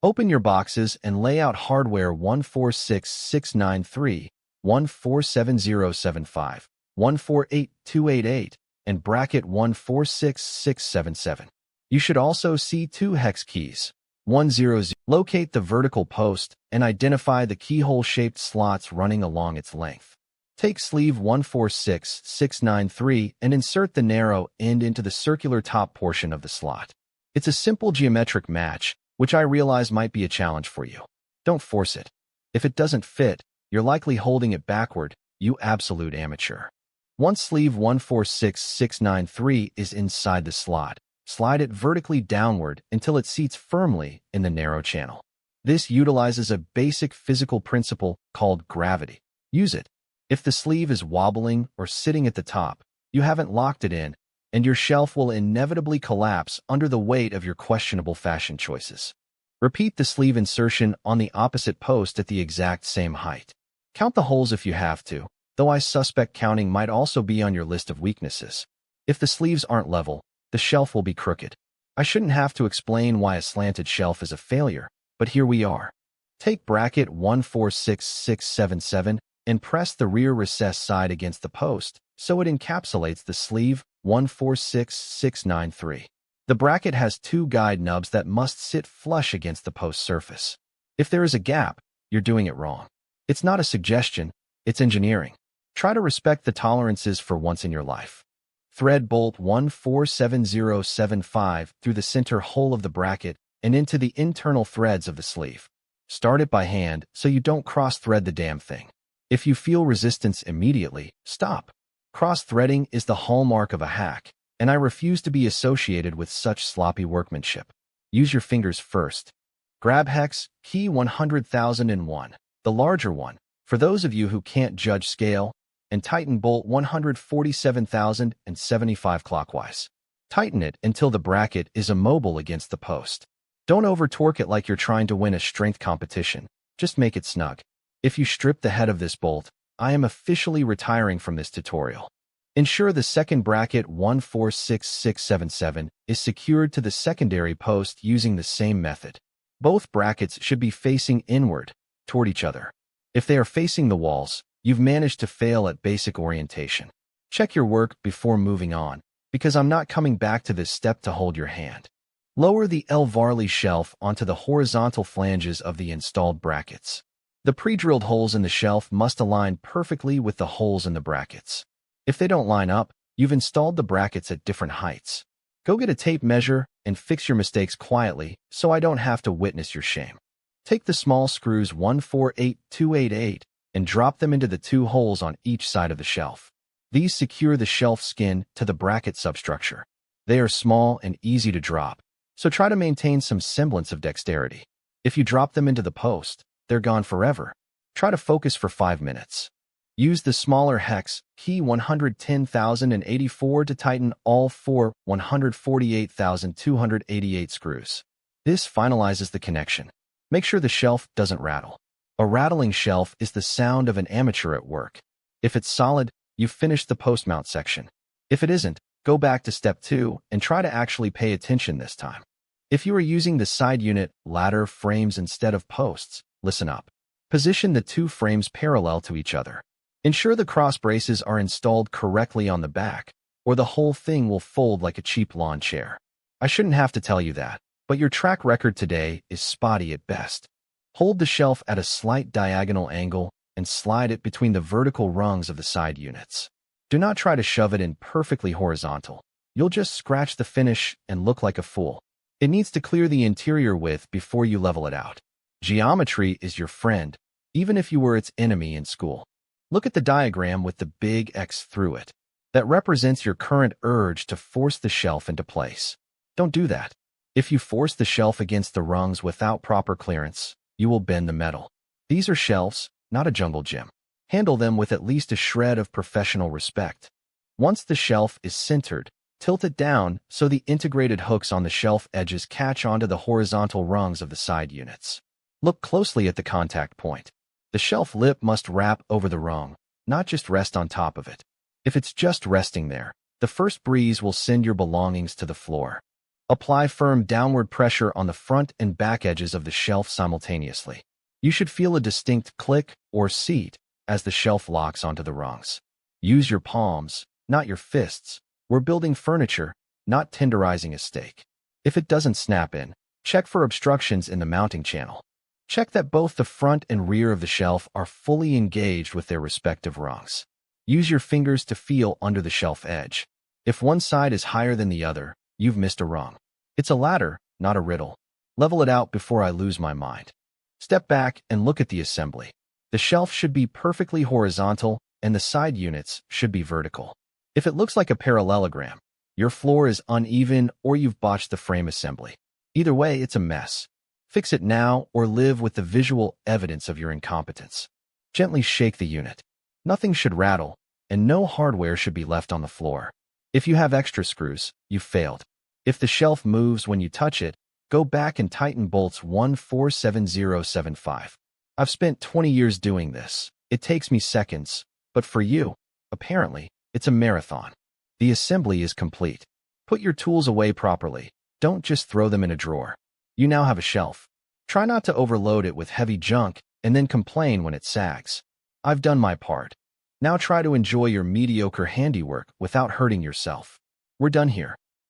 Open your boxes and lay out hardware 146693, 147075, 148288, and bracket 146677. You should also see two hex keys. 100. Locate the vertical post and identify the keyhole-shaped slots running along its length. Take sleeve 146693 and insert the narrow end into the circular top portion of the slot. It's a simple geometric match, which I realize might be a challenge for you. Don't force it. If it doesn't fit, you're likely holding it backward, you absolute amateur. Once sleeve 146693 is inside the slot, slide it vertically downward until it seats firmly in the narrow channel. This utilizes a basic physical principle called gravity. Use it. If the sleeve is wobbling or sitting at the top, you haven't locked it in, and your shelf will inevitably collapse under the weight of your questionable fashion choices. Repeat the sleeve insertion on the opposite post at the exact same height. Count the holes if you have to, though I suspect counting might also be on your list of weaknesses. If the sleeves aren't level, the shelf will be crooked. I shouldn't have to explain why a slanted shelf is a failure, but here we are. Take bracket 146677 and press the rear recessed side against the post so it encapsulates the sleeve 146693. The bracket has two guide nubs that must sit flush against the post surface. If there is a gap, you're doing it wrong. It's not a suggestion, it's engineering. Try to respect the tolerances for once in your life. Thread bolt 147075 through the center hole of the bracket and into the internal threads of the sleeve. Start it by hand so you don't cross-thread the damn thing. If you feel resistance immediately, stop. Cross-threading is the hallmark of a hack, and I refuse to be associated with such sloppy workmanship. Use your fingers first. Grab hex key 100,001, the larger one, for those of you who can't judge scale, and tighten bolt 147,075 clockwise. Tighten it until the bracket is immobile against the post. Don't over-torque it like you're trying to win a strength competition. Just make it snug. If you strip the head of this bolt, I am officially retiring from this tutorial. Ensure the second bracket 146677 is secured to the secondary post using the same method. Both brackets should be facing inward, toward each other. If they are facing the walls, you've managed to fail at basic orientation. Check your work before moving on, because I'm not coming back to this step to hold your hand. Lower the Elvarli shelf onto the horizontal flanges of the installed brackets. The pre-drilled holes in the shelf must align perfectly with the holes in the brackets. If they don't line up, you've installed the brackets at different heights. Go get a tape measure and fix your mistakes quietly so I don't have to witness your shame. Take the small screws 148288 and drop them into the two holes on each side of the shelf. These secure the shelf skin to the bracket substructure. They are small and easy to drop, so try to maintain some semblance of dexterity. If you drop them into the post, they're gone forever. Try to focus for 5 minutes. Use the smaller hex key 110,084 to tighten all four 148,288 screws. This finalizes the connection. Make sure the shelf doesn't rattle. A rattling shelf is the sound of an amateur at work. If it's solid, you've finished the post mount section. If it isn't, go back to step 2 and try to actually pay attention this time. If you are using the side unit ladder frames instead of posts, listen up. Position the two frames parallel to each other. Ensure the cross braces are installed correctly on the back, or the whole thing will fold like a cheap lawn chair. I shouldn't have to tell you that, but your track record today is spotty at best. Hold the shelf at a slight diagonal angle and slide it between the vertical rungs of the side units. Do not try to shove it in perfectly horizontal. You'll just scratch the finish and look like a fool. It needs to clear the interior width before you level it out. Geometry is your friend, even if you were its enemy in school. Look at the diagram with the big X through it. That represents your current urge to force the shelf into place. Don't do that. If you force the shelf against the rungs without proper clearance, you will bend the metal. These are shelves, not a jungle gym. Handle them with at least a shred of professional respect. Once the shelf is centered, tilt it down so the integrated hooks on the shelf edges catch onto the horizontal rungs of the side units. Look closely at the contact point. The shelf lip must wrap over the rung, not just rest on top of it. If it's just resting there, the first breeze will send your belongings to the floor. Apply firm downward pressure on the front and back edges of the shelf simultaneously. You should feel a distinct click or seat as the shelf locks onto the rungs. Use your palms, not your fists. We're building furniture, not tenderizing a steak. If it doesn't snap in, check for obstructions in the mounting channel. Check that both the front and rear of the shelf are fully engaged with their respective rungs. Use your fingers to feel under the shelf edge. If one side is higher than the other, you've missed a rung. It's a ladder, not a riddle. Level it out before I lose my mind. Step back and look at the assembly. The shelf should be perfectly horizontal and the side units should be vertical. If it looks like a parallelogram, your floor is uneven or you've botched the frame assembly. Either way, it's a mess. Fix it now or live with the visual evidence of your incompetence. Gently shake the unit. Nothing should rattle, and no hardware should be left on the floor. If you have extra screws, you've failed. If the shelf moves when you touch it, go back and tighten bolts 147075. I've spent 20 years doing this. It takes me seconds, but for you, apparently, it's a marathon. The assembly is complete. Put your tools away properly. Don't just throw them in a drawer. You now have a shelf. Try not to overload it with heavy junk and then complain when it sags. I've done my part. Now try to enjoy your mediocre handiwork without hurting yourself. We're done here.